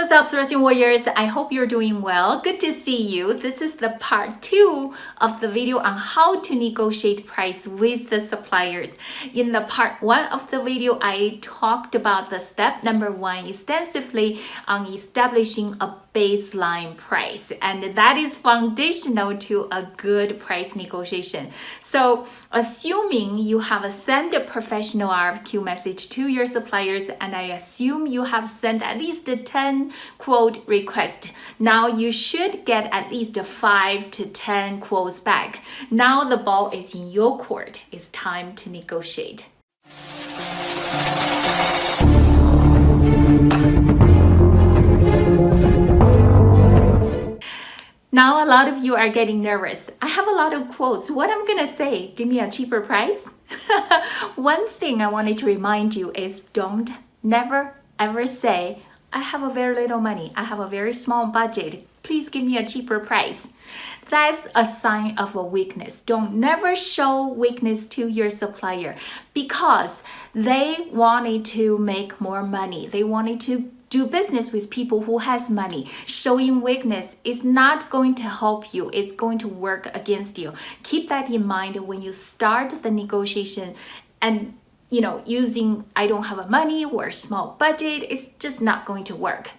What's up, sourcing warriors? I hope you're doing well. Good to see you. This is the part 2 of the video on how to negotiate price with the suppliers. In the part 1 of the video, I talked about the step number 1 extensively on establishing a baseline price, and that is foundational to a good price negotiation. So assuming you have sent a professional RFQ message to your suppliers, and I assume you have sent at least 10 quote requests, now you should get at least 5 to 10 quotes back. Now the ball is in your court. It's time to negotiate. Now a lot of you are getting nervous. I have a lot of quotes. What I'm gonna say? Give me a cheaper price? One thing I wanted to remind you is never ever say, I have a very little money. I have a very small budget. Please give me a cheaper price. That's a sign of a weakness. Don't never show weakness to your supplier because they wanted to make more money. They wanted to do business with people who has money. Showing weakness is not going to help you. It's going to work against you. Keep that in mind when you start the negotiation and using I don't have a money or a small budget. It's just not going to work.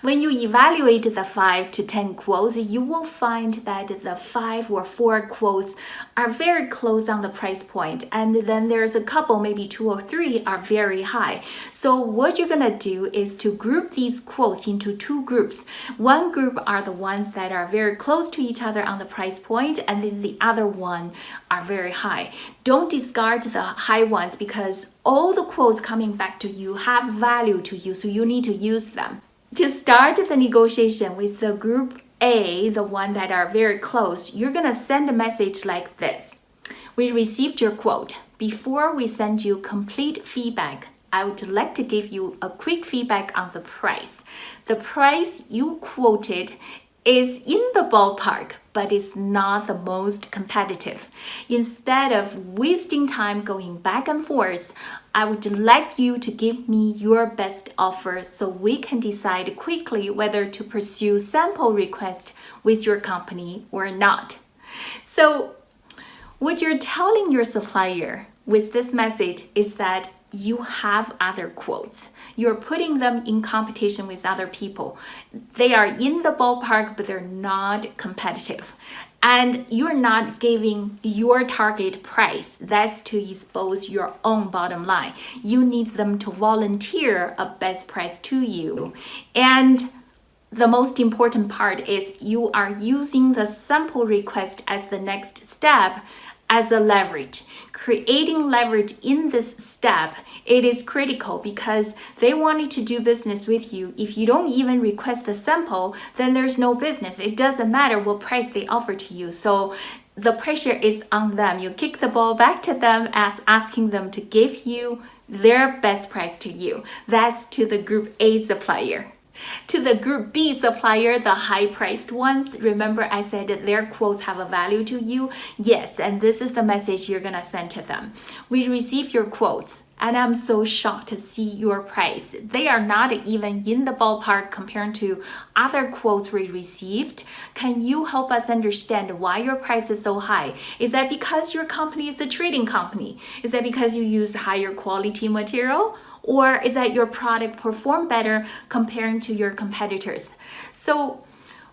When you evaluate the 5 to 10 quotes, you will find that the 5 or 4 quotes are very close on the price point, and then there's a couple, maybe 2 or 3 are very high. So what you're gonna do is to group these quotes into 2 groups. One group are the ones that are very close to each other on the price point, and then the other one are very high. Don't discard the high ones because all the quotes coming back to you have value to you, so you need to use them. To start the negotiation with the group A, the one that are very close, you're gonna send a message like this. We received your quote. Before we send you complete feedback, I would like to give you a quick feedback on the price. The price you quoted is in the ballpark, but it's not the most competitive. Instead of wasting time going back and forth, I would like you to give me your best offer so we can decide quickly whether to pursue sample request with your company or not. So what you're telling your supplier with this message is that you have other quotes. You're putting them in competition with other people. They are in the ballpark, but they're not competitive. And you're not giving your target price. That's to expose your own bottom line. You need them to volunteer a best price to you. And the most important part is you are using the sample request as the next step as a leverage. Creating leverage in this step, it is critical because they wanted to do business with you. If you don't even request the sample, then there's no business. It doesn't matter what price they offer to you. So the pressure is on them. You kick the ball back to them as asking them to give you their best price to you. That's to the group A supplier. To the group B supplier, the high-priced ones, remember I said that their quotes have a value to you? Yes, and this is the message you're gonna send to them. We received your quotes, and I'm so shocked to see your price. They are not even in the ballpark compared to other quotes we received. Can you help us understand why your price is so high? Is that because your company is a trading company? Is that because you use higher quality material? Or is that your product perform better comparing to your competitors? So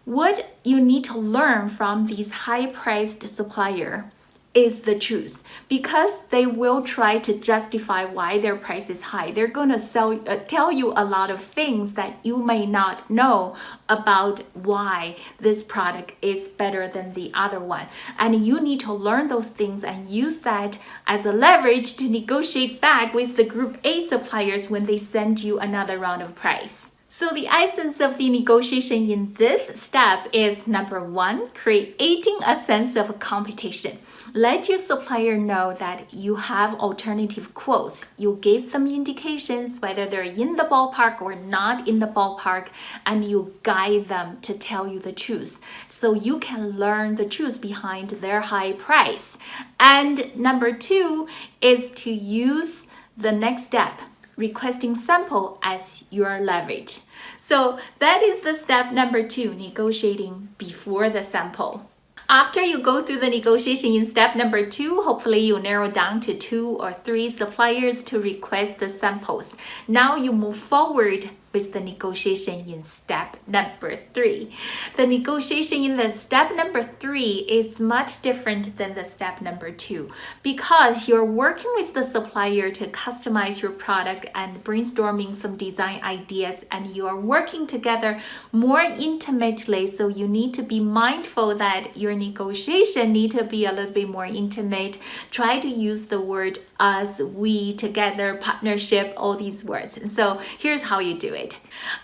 what you need to learn from these high-priced supplier is the truth, because they will try to justify why their price is high. They're going to tell you a lot of things that you may not know about why this product is better than the other one. And you need to learn those things and use that as a leverage to negotiate back with the group A suppliers when they send you another round of price. So the essence of the negotiation in this step is number 1, creating a sense of competition. Let your supplier know that you have alternative quotes. You give them indications whether they're in the ballpark or not in the ballpark, and you guide them to tell you the truth so you can learn the truth behind their high price. And number 2 is to use the next step, requesting sample as your leverage. So that is the step number 2, negotiating before the sample. After you go through the negotiation in step number 2, hopefully you narrow down to 2 or 3 suppliers to request the samples. Now you move forward with the negotiation in step number 3. The negotiation in the step number 3 is much different than the step number 2 because you're working with the supplier to customize your product and brainstorming some design ideas, and you're working together more intimately, so you need to be mindful that your negotiation need to be a little bit more intimate. Try to use the word us, we, together, partnership, all these words. And so here's how you do it.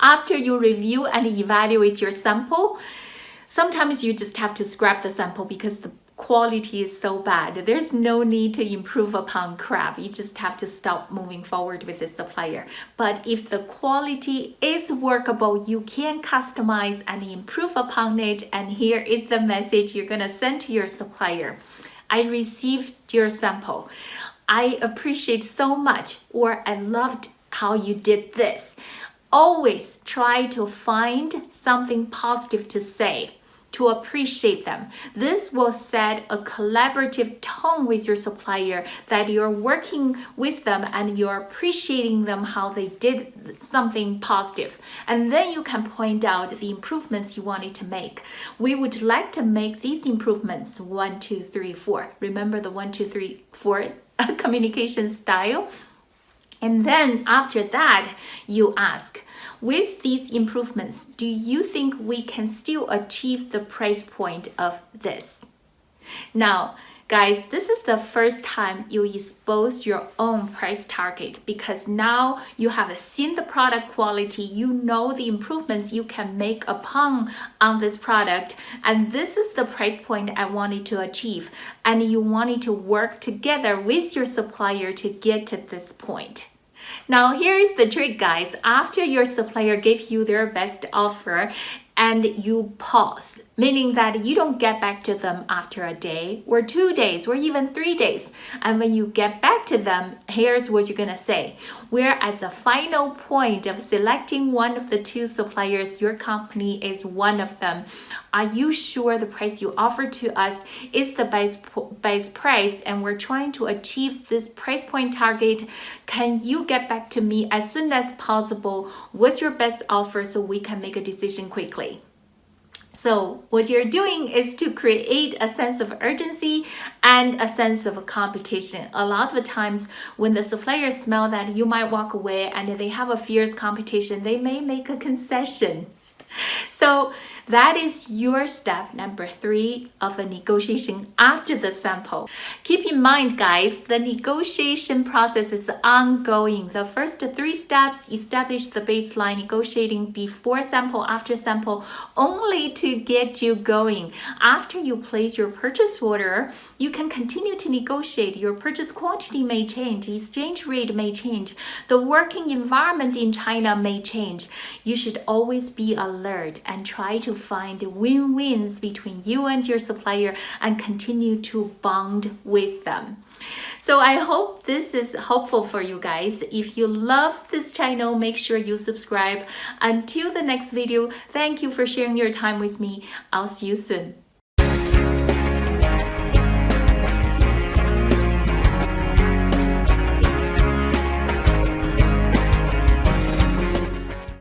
After you review and evaluate your sample, sometimes you just have to scrap the sample because the quality is so bad. There's no need to improve upon crap. You just have to stop moving forward with the supplier. But if the quality is workable, you can customize and improve upon it. And here is the message you're gonna send to your supplier. I received your sample. I appreciate so much, or I loved how you did this. Always try to find something positive to say, to appreciate them. This will set a collaborative tone with your supplier that you're working with them and you're appreciating them how they did something positive. And then you can point out the improvements you wanted to make. We would like to make these improvements 1, 2, 3, 4. Remember the 1, 2, 3, 4 communication style? And then after that, you ask, with these improvements, do you think we can still achieve the price point of this? Now, guys, this is the first time you expose your own price target because now you have seen the product quality, you know the improvements you can make on this product, and this is the price point I wanted to achieve, and you wanted to work together with your supplier to get to this point. Now, here is the trick, guys. After your supplier gives you their best offer and you pause, meaning that you don't get back to them after a day or 2 days or even 3 days. And when you get back to them, here's what you're gonna say. We're at the final point of selecting one of the 2 suppliers. Your company is one of them. Are you sure the price you offer to us is the best price, and we're trying to achieve this price point target? Can you get back to me as soon as possible? What's your best offer so we can make a decision quickly? So what you're doing is to create a sense of urgency and a sense of competition. A lot of the times when the suppliers smell that you might walk away and they have a fierce competition, they may make a concession. So that is your step number 3 of a negotiation after the sample. Keep in mind, guys, the negotiation process is ongoing. The first 3 steps establish the baseline, negotiating before sample, after sample, only to get you going. After you place your purchase order, you can continue to negotiate. Your purchase quantity may change, exchange rate may change, the working environment in China may change. You should always be alert and try to find win-wins between you and your supplier and continue to bond with them. So I hope this is helpful for you guys. If you love this channel, make sure you subscribe. Until the next video, thank you for sharing your time with me. I'll see you soon.